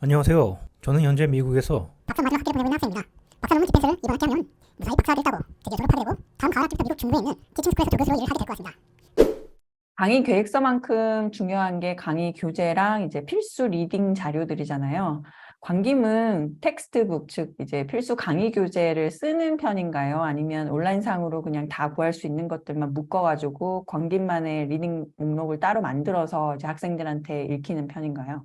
안녕하세요. 저는 현재 미국에서 박사 마지막 학기를 보내고 있는 학생입니다. 박사 논문 디펜스를 이번 학기 하면 무사히 박사를 따고 드디어 졸업하게 되고 다음 가을 학기부터 미국 중부에 있는 티칭스쿨에서 교수로 일을 하게 될 것 같습니다. 강의 계획서만큼 중요한 게 강의 교재랑 이제 필수 리딩 자료들이잖아요. 광김은 텍스트북, 즉 이제 필수 강의 교재를 쓰는 편인가요? 아니면 온라인상으로 그냥 다 구할 수 있는 것들만 묶어가지고 광김만의 리딩 목록을 따로 만들어서 이제 학생들한테 읽히는 편인가요?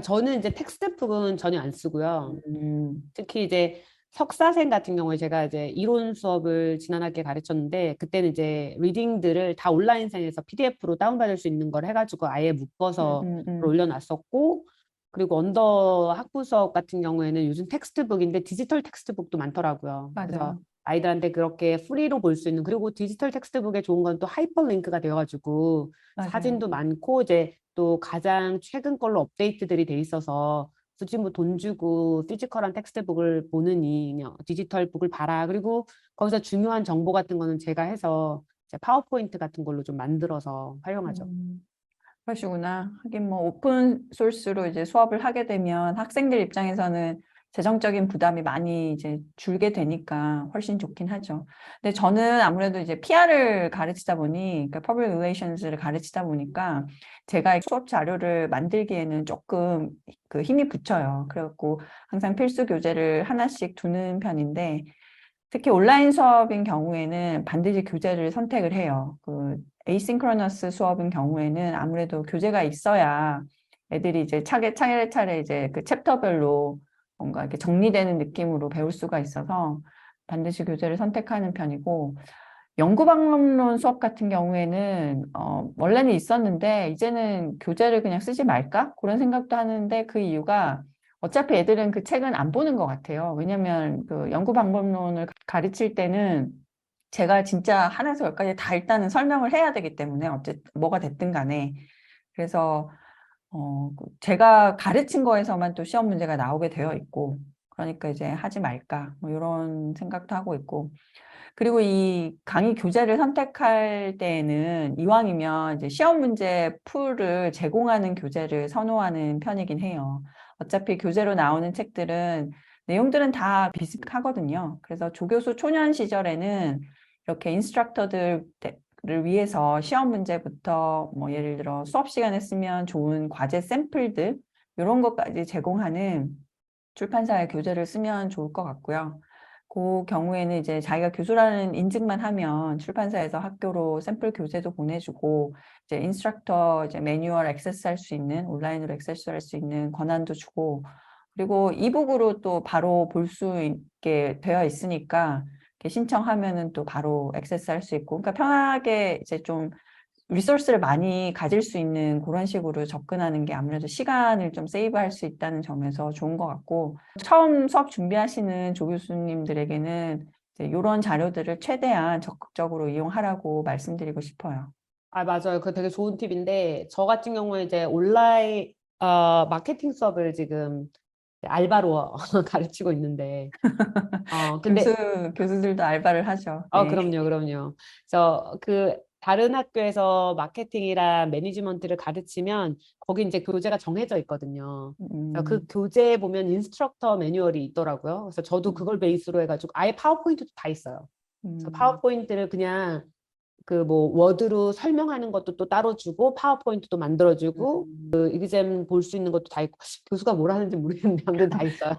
저는 이제 텍스트북은 전혀 안 쓰고요. 음, 특히 이제 석사생 같은 경우에 제가 이제 이론 수업을 지난 학기에 가르쳤는데 그때는 이제 리딩들을 다 온라인상에서 PDF로 다운받을 수 있는 걸 해가지고 아예 묶어서 올려놨었고, 그리고 언더 학부 수업 같은 경우에는 요즘 텍스트북인데 디지털 텍스트북도 많더라고요. 그래서 맞아요. 아이들한테 그렇게 프리로 볼 수 있는, 그리고 디지털 텍스트북에 좋은 건 또 하이퍼링크가 되어가지고 맞아요. 사진도 많고 이제 또 가장 최근 걸로 업데이트들이 돼 있어서 굳이 뭐 돈 주고 피지컬한 텍스트북을 보느니 그냥 디지털 북을 봐라. 그리고 거기서 중요한 정보 같은 거는 제가 해서 이제 파워포인트 같은 걸로 좀 만들어서 활용하죠. 그러시구나. 하긴 뭐 오픈 소스로 이제 수업을 하게 되면 학생들 입장에서는 재정적인 부담이 많이 이제 줄게 되니까 훨씬 좋긴 하죠. 근데 저는 아무래도 이제 PR을 가르치다 보니, 그러니까 Public Relations를 가르치다 보니까 제가 수업 자료를 만들기에는 조금 그 힘이 붙여요. 그래갖고 항상 필수 교재를 하나씩 두는 편인데, 특히 온라인 수업인 경우에는 반드시 교재를 선택을 해요. 그 에이싱크로너스 수업인 경우에는 아무래도 교재가 있어야 애들이 이제 차례차례 이제 그 챕터별로 뭔가 이렇게 정리되는 느낌으로 배울 수가 있어서 반드시 교재를 선택하는 편이고, 연구방법론 수업 같은 경우에는 원래는 있었는데 이제는 교재를 그냥 쓰지 말까? 그런 생각도 하는데, 그 이유가 어차피 애들은 그 책은 안 보는 것 같아요. 왜냐면 그 연구방법론을 가르칠 때는 제가 진짜 하나에서 열까지 다 일단은 설명을 해야 되기 때문에 어쨌든 뭐가 됐든 간에. 그래서 제가 가르친 거에서만 또 시험 문제가 나오게 되어 있고, 그러니까 이제 하지 말까 뭐 이런 생각도 하고 있고. 그리고 이 강의 교재를 선택할 때에는 이왕이면 이제 시험 문제 풀을 제공하는 교재를 선호하는 편이긴 해요. 어차피 교재로 나오는 책들은 내용들은 다 비슷하거든요. 그래서 조교수 초년 시절에는 이렇게 인스트럭터들을 위해서 시험 문제부터 뭐 예를 들어 수업 시간에 쓰면 좋은 과제 샘플들 이런 것까지 제공하는 출판사의 교재를 쓰면 좋을 것 같고요. 그 경우에는 이제 자기가 교수라는 인증만 하면 출판사에서 학교로 샘플 교재도 보내주고, 이제 인스트럭터 이제 매뉴얼 액세스 할 수 있는, 온라인으로 액세스 할 수 있는 권한도 주고, 그리고 이북으로 또 바로 볼 수 있게 되어 있으니까 이렇게 신청하면은 또 바로 액세스 할 수 있고, 그러니까 편하게 이제 좀 리소스를 많이 가질 수 있는 그런 식으로 접근하는 게 아무래도 시간을 좀 세이브할 수 있다는 점에서 좋은 것 같고, 처음 수업 준비하시는 조교수님들에게는 이런 자료들을 최대한 적극적으로 이용하라고 말씀드리고 싶어요. 맞아요. 그거 되게 좋은 팁인데, 저 같은 경우에 이제 온라인 마케팅 수업을 지금 알바로 가르치고 있는데, 근데 교수들도 알바를 하죠. 네. 그럼요. 그래서 그 다른 학교에서 마케팅이랑 매니지먼트를 가르치면 거기 이제 교재가 정해져 있거든요. 그래서 그 교재에 보면 인스트럭터 매뉴얼이 있더라고요. 그래서 저도 그걸 베이스로 해가지고 아예 파워포인트도 다 있어요. 그래서 파워포인트를 그냥 그 뭐 워드로 설명하는 것도 또 따로 주고 파워포인트도 만들어주고 그 이그잼 볼 수 있는 것도 다 있고, 교수가 뭘 하는지 모르겠는데 아무튼 다 있어요.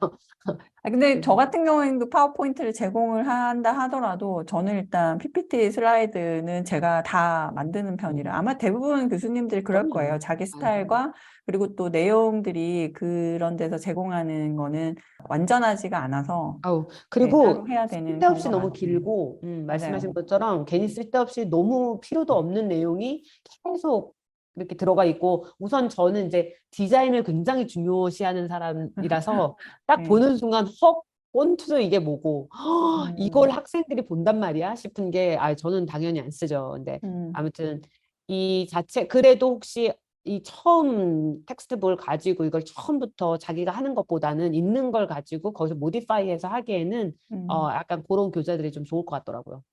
근데 저 같은 경우에도 파워포인트를 제공을 한다 하더라도 저는 일단 PPT 슬라이드는 제가 다 만드는 편이라 아마 대부분 교수님들이 그럴 거예요. 그럼요. 자기 스타일과 그리고 또 내용들이 그런 데서 제공하는 거는 완전하지가 않아서 따로 그리고 해야 되는 쓸데없이 경우가 너무 많아요. 길고, 맞아요. 말씀하신 것처럼 괜히 쓸데없이 너무 필요도 없는 내용이 계속 이렇게 들어가 있고, 우선 저는 이제 디자인을 굉장히 중요시하는 사람이라서 딱 네. 보는 순간 폰트도 이게 뭐고 이걸 음, 학생들이 본단 말이야 싶은 게, 저는 당연히 안 쓰죠. 근데 음. 아무튼 이 자체, 그래도 혹시 이 처음 텍스트북을 가지고 이걸 처음부터 자기가 하는 것보다는 있는 걸 가지고 거기서 모디파이해서 하기에는 약간 그런 교재들이 좀 좋을 것 같더라고요.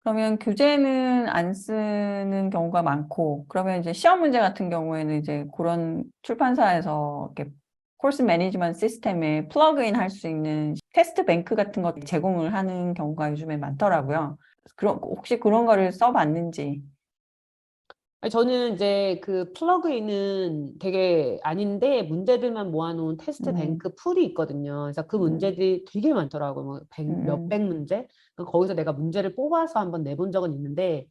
그러면 교재는 안 쓰는 경우가 많고, 그러면 이제 시험 문제 같은 경우에는 이제 그런 출판사에서 이렇게 코र्스 매니지먼트 시스템에 플러그인 할 수 있는 테스트 뱅크 같은 거 제공을 하는 경우가 요즘에 많더라고요. 혹시 그런 거를 써봤는지. 아니, 저는 이제 그 플러그인은 되게 아닌데 문제들만 모아놓은 테스트 뱅크 풀이 있거든요. 그래서 그 문제들이 되게 많더라고요. 뭐 몇백 문제? 거기서 내가 문제를 뽑아서 한번 내본 적은 있는데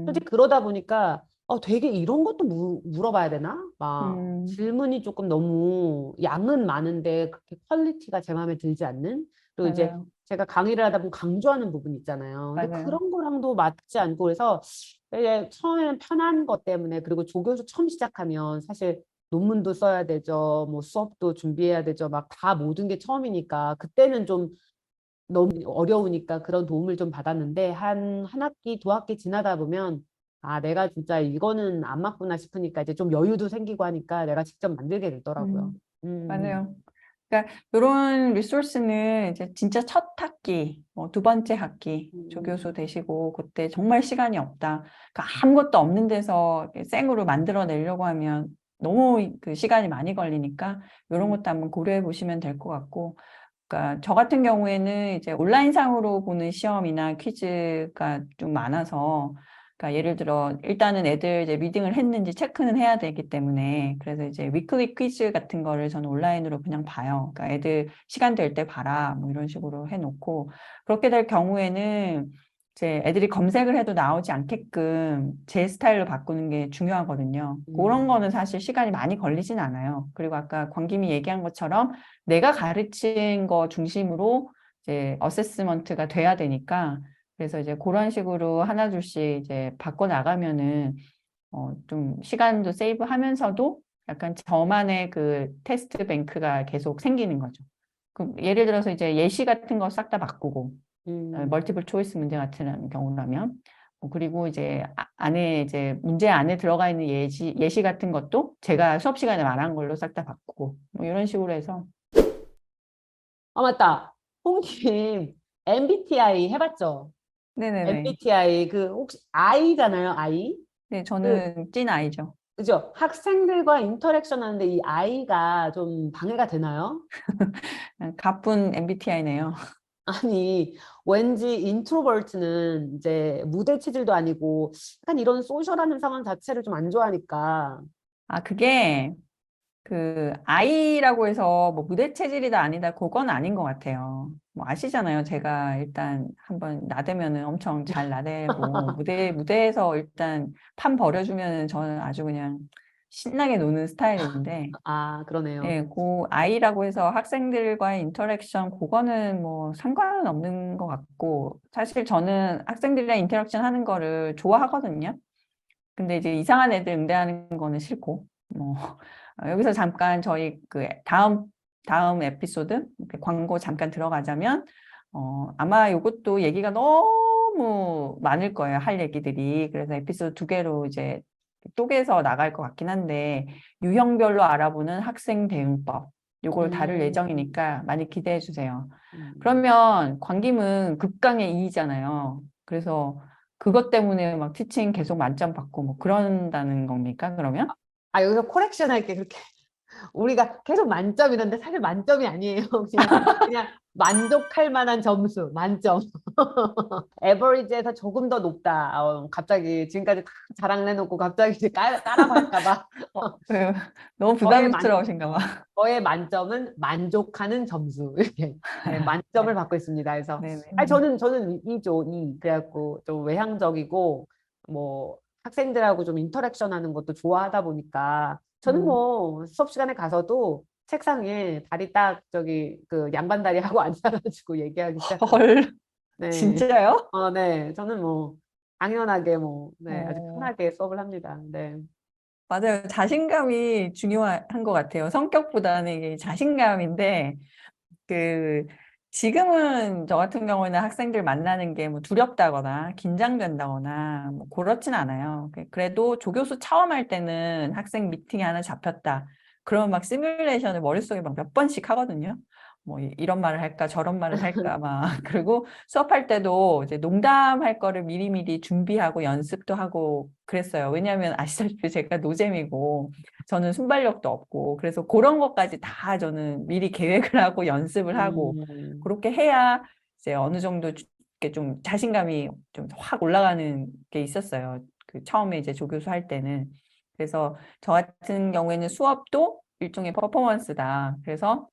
솔직히 그러다 보니까 되게 이런 것도 물어봐야 되나? 막 질문이 조금 너무 양은 많은데 그렇게 퀄리티가 제 마음에 들지 않는? 그리고 이제 맞아요. 제가 강의를 하다 보면 강조하는 부분이 있잖아요. 근데 맞아요. 그런 거랑도 맞지 않고 그래서 이제 처음에는 편한 것 때문에 그리고 조교수 처음 시작하면 사실 논문도 써야 되죠. 뭐 수업도 준비해야 되죠. 막 다 모든 게 처음이니까 그때는 좀 너무 어려우니까 그런 도움을 좀 받았는데 한 학기, 두 학기 지나다 보면 내가 진짜 이거는 안 맞구나 싶으니까 이제 좀 여유도 생기고 하니까 내가 직접 만들게 되더라고요. 맞아요. 그러니까 이런 리소스는 이제 진짜 첫 학기, 뭐 두 번째 학기 조교수 되시고 그때 정말 시간이 없다. 그러니까 아무것도 없는 데서 생으로 만들어내려고 하면 너무 그 시간이 많이 걸리니까 이런 것도 한번 고려해 보시면 될 것 같고, 그러니까 저 같은 경우에는 이제 온라인상으로 보는 시험이나 퀴즈가 좀 많아서, 그러니까 예를 들어 일단은 애들 이제 리딩을 했는지 체크는 해야 되기 때문에, 그래서 이제 위클리 퀴즈 같은 거를 저는 온라인으로 그냥 봐요. 그러니까 애들 시간 될 때 봐라 뭐 이런 식으로 해놓고, 그렇게 될 경우에는 이제 애들이 검색을 해도 나오지 않게끔 제 스타일로 바꾸는 게 중요하거든요. 그런 거는 사실 시간이 많이 걸리진 않아요. 그리고 아까 광김이 얘기한 것처럼 내가 가르친 거 중심으로 이제 어세스먼트가 돼야 되니까, 그래서 이제 그런 식으로 하나둘씩 이제 바꿔 나가면은 좀 시간도 세이브 하면서도 약간 저만의 그 테스트 뱅크가 계속 생기는 거죠. 그럼 예를 들어서 이제 예시 같은 거 싹 다 바꾸고, 멀티플 초이스 문제 같은 경우라면, 그리고 이제 안에 이제 문제 안에 들어가 있는 예시 같은 것도 제가 수업 시간에 말한 걸로 싹 다 바꾸고, 뭐 이런 식으로 해서. 맞다. 홍님 MBTI 해봤죠? 네네네. MBTI 그 혹시 I잖아요, I. 네, 그 저는 찐 아이죠. 그죠? 학생들과 인터랙션 하는데 이 I가 좀 방해가 되나요? 가쁜 MBTI네요. 아니, 왠지 인트로버트는 이제 무대 체질도 아니고 약간 이런 소셜하는 상황 자체를 좀 안 좋아하니까. 그게 그 아이라고 해서 뭐 무대 체질이다 아니다 그건 아닌 것 같아요. 뭐 아시잖아요. 제가 일단 한번 나대면은 엄청 잘 나대고 무대에서 일단 판 벌여주면은 저는 아주 그냥 신나게 노는 스타일인데, 그러네요. 예, 그 아이라고 해서 학생들과의 인터랙션 그거는 뭐 상관은 없는 것 같고, 사실 저는 학생들이랑 인터랙션 하는 거를 좋아하거든요. 근데 이제 이상한 애들 응대하는 거는 싫고, 뭐 여기서 잠깐 저희 그 다음 에피소드 광고 잠깐 들어가자면, 아마 이것도 얘기가 너무 많을 거예요. 할 얘기들이. 그래서 에피소드 두 개로 이제 쪼개서 나갈 것 같긴 한데, 유형별로 알아보는 학생 대응법, 요걸 다룰 예정이니까 많이 기대해 주세요. 그러면 광김은 극강의 E잖아요. 그래서 그것 때문에 막 티칭 계속 만점 받고 뭐 그런다는 겁니까, 그러면? 여기서 코렉션 할게. 그렇게 우리가 계속 만점이던데 사실 만점이 아니에요. 그냥 만족할 만한 점수, 만점. 에버리지에서 조금 더 높다. 갑자기 지금까지 다 자랑을 해놓고 갑자기 이제 까라고 할까봐. 네, 너무 저의 부담스러우신가 봐. 저의 만점은 만족하는 점수. 이렇게 만점을 받고 있습니다. 그래서 네네. 저는 이죠. 그래갖고 좀 외향적이고 뭐 학생들하고 좀 인터랙션하는 것도 좋아하다 보니까 저는 뭐 수업 시간에 가서도 책상에 다리 딱 저기 그 양반 다리 하고 앉아가지고 얘기하기 시작해요. 헐, 네. 진짜요? 네. 저는 뭐 당연하게 아주 어, 편하게 수업을 합니다. 네. 맞아요. 자신감이 중요한 것 같아요. 성격보다는 이게 자신감인데, 그 지금은 저 같은 경우에는 학생들 만나는 게 뭐 두렵다거나 긴장된다거나 뭐 그렇진 않아요. 그래도 조교수 처음 할 때는 학생 미팅이 하나 잡혔다, 그러면 막 시뮬레이션을 머릿속에 막 몇 번씩 하거든요. 뭐 이런 말을 할까 저런 말을 할까 막 그리고 수업할 때도 이제 농담할 거를 미리미리 준비하고 연습도 하고 그랬어요. 왜냐하면 아시다시피 제가 노잼이고 저는 순발력도 없고 그래서 그런 것까지 다 저는 미리 계획을 하고 연습을 하고 그렇게 해야 이제 어느 정도 이렇게 좀 자신감이 좀 확 올라가는 게 있었어요. 그 처음에 이제 조교수 할 때는. 그래서 저 같은 경우에는 수업도 일종의 퍼포먼스다. 그래서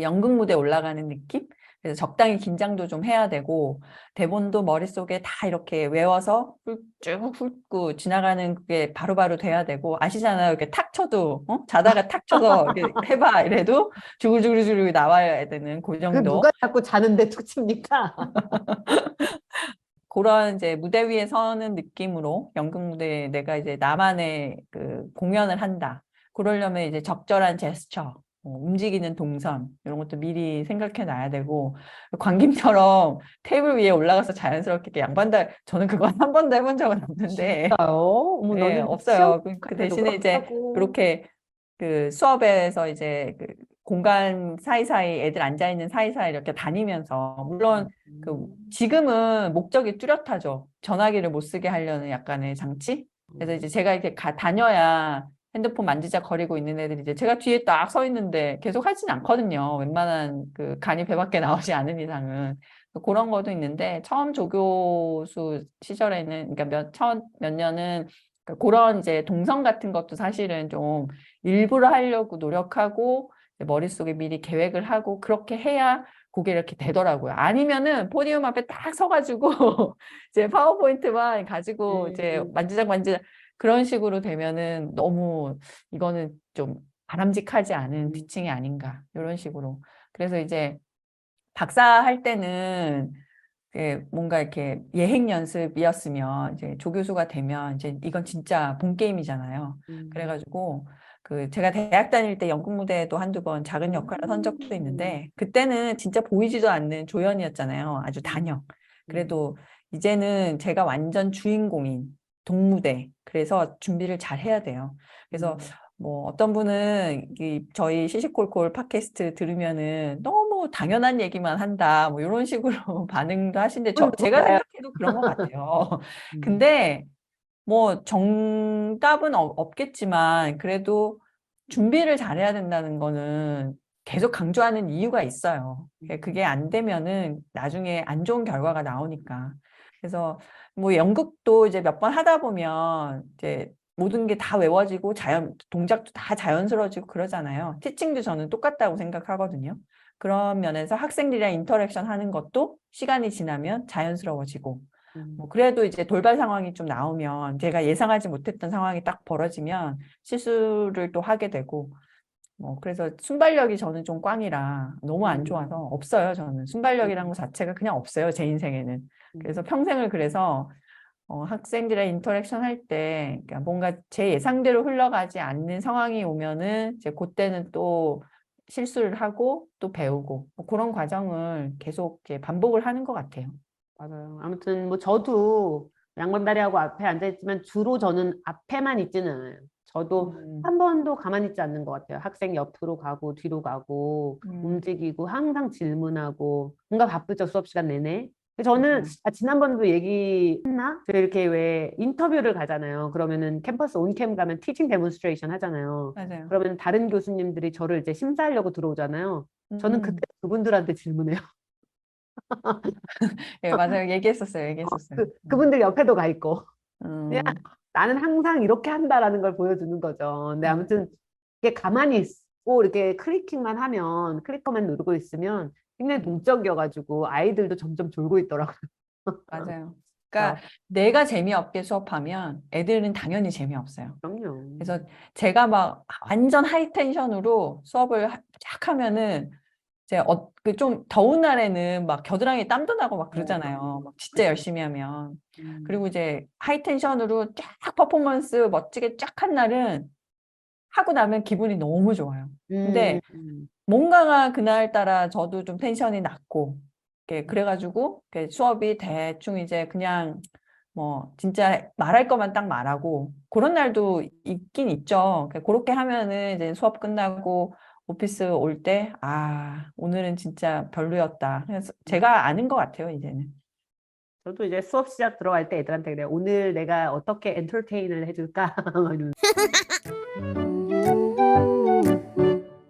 연극 무대 올라가는 느낌? 그래서 적당히 긴장도 좀 해야 되고 대본도 머릿속에 다 이렇게 외워서 쭉 훑고 지나가는 게 바로바로 돼야 되고 아시잖아요. 이렇게 탁 쳐도 자다가 탁 쳐서 이렇게 해봐 이래도 주글주글주글 나와야 되는 그 그 정도. 누가 자꾸 자는데 툭 칩니까? 그런 이제 무대 위에 서는 느낌으로 연극 무대에 내가 이제 나만의 그 공연을 한다. 그러려면 이제 적절한 제스처, 움직이는 동선 이런 것도 미리 생각해 놔야 되고 광김처럼 테이블 위에 올라가서 자연스럽게 이렇게 양반다 저는 그건 한 번도 해본 적은 없는데 어머, 네, 너는 없어요. 그 같아도 대신에 이제 그렇다고. 이렇게 그 수업에서 이제 그 공간 사이사이 애들 앉아 있는 사이사이 이렇게 다니면서 물론 그 지금은 목적이 뚜렷하죠. 전화기를 못 쓰게 하려는 약간의 장치. 그래서 이제 제가 이렇게 다녀야 핸드폰 만지작거리고 있는 애들이 이제 제가 뒤에 딱 서 있는데 계속 하진 않거든요. 웬만한 그 간이 배 밖에 나오지 않은 이상은. 그런 것도 있는데 처음 조교수 시절에는 그러니까 몇 년은 그런 이제 동선 같은 것도 사실은 좀 일부러 하려고 노력하고 머릿속에 미리 계획을 하고 그렇게 해야 그게 이렇게 되더라고요. 아니면은 포디움 앞에 딱 서가지고 이제 파워포인트만 가지고 이제 만지작 그런 식으로 되면은 너무 이거는 좀 바람직하지 않은 티칭이 아닌가 이런 식으로. 그래서 이제 박사 할 때는 뭔가 이렇게 예행 연습이었으면 이제 조교수가 되면 이제 이건 진짜 본 게임이잖아요. 그래가지고 그 제가 대학 다닐 때 연극 무대에도 한두 번 작은 역할을 선 적도 있는데 그때는 진짜 보이지도 않는 조연이었잖아요. 아주 단역. 그래도 이제는 제가 완전 주인공인 동무대. 그래서 준비를 잘 해야 돼요. 그래서 뭐 어떤 분은 저희 시시콜콜 팟캐스트 들으면은 너무 당연한 얘기만 한다 뭐 이런 식으로 반응도 하시는데 제가 생각해도 그런 것 같아요. 근데 뭐 정답은 없겠지만 그래도 준비를 잘해야 된다는 거는 계속 강조하는 이유가 있어요. 그게 안 되면은 나중에 안 좋은 결과가 나오니까. 그래서 뭐 연극도 이제 몇 번 하다 보면 이제 모든 게 다 외워지고 동작도 다 자연스러워지고 그러잖아요. 티칭도 저는 똑같다고 생각하거든요. 그런 면에서 학생들이랑 인터랙션 하는 것도 시간이 지나면 자연스러워지고 뭐 그래도 이제 돌발 상황이 좀 나오면 제가 예상하지 못했던 상황이 딱 벌어지면 실수를 또 하게 되고 뭐 그래서 순발력이 저는 좀 꽝이라 너무 안 좋아서 없어요. 저는 순발력이라는 것 자체가 그냥 없어요. 제 인생에는. 그래서 평생을 그래서 학생들의 인터랙션 할 때 그러니까 뭔가 제 예상대로 흘러가지 않는 상황이 오면은 이제 그때는 또 실수를 하고 또 배우고 뭐 그런 과정을 계속 이제 반복을 하는 것 같아요. 맞아요. 아무튼 뭐 저도 양반다리하고 앞에 앉아있지만 주로 저는 앞에만 있지는 않아요. 저도 한 번도 가만히 있지 않는 것 같아요. 학생 옆으로 가고 뒤로 가고 움직이고 항상 질문하고 뭔가 바쁘죠. 수업 시간 내내. 저는 지난번도 얘기했나? 저 이렇게 왜 인터뷰를 가잖아요. 그러면은 캠퍼스 온캠 가면 티칭 데몬스트레이션 하잖아요. 맞아요. 그러면 다른 교수님들이 저를 이제 심사하려고 들어오잖아요. 저는 그때 그분들한테 질문해요. 예, 맞아요. 얘기했었어요. 그분들 옆에도 가 있고. 그냥 음, 나는 항상 이렇게 한다라는 걸 보여주는 거죠. 근데 아무튼 이게 가만히 있고 이렇게 클리킹만 하면 클리커만 누르고 있으면 굉장히 동적이어가지고 아이들도 점점 졸고 있더라고요. 맞아요. 그러니까 내가 재미없게 수업하면 애들은 당연히 재미없어요. 그럼요. 그래서 제가 막 완전 하이텐션으로 수업을 쫙 하면은 이제 좀 더운 날에는 막 겨드랑이에 땀도 나고 막 그러잖아요. 막 진짜 열심히 하면. 그리고 이제 하이텐션으로 쫙 퍼포먼스 멋지게 쫙 한 날은 하고 나면 기분이 너무 좋아요. 근데 뭔가가 그날따라 저도 좀 텐션이 낮고 그래가지고 수업이 대충 이제 그냥 뭐 진짜 말할 것만 딱 말하고 그런 날도 있긴 있죠. 그렇게 하면은 이제 수업 끝나고 오피스 올 때, 오늘은 진짜 별로였다. 그래서 제가 아는 것 같아요, 이제는. 저도 이제 수업 시작 들어갈 때 애들한테 그래요. 오늘 내가 어떻게 엔터테인을 해줄까? 막 이러면서.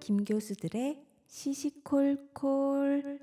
김 교수들의 시시콜콜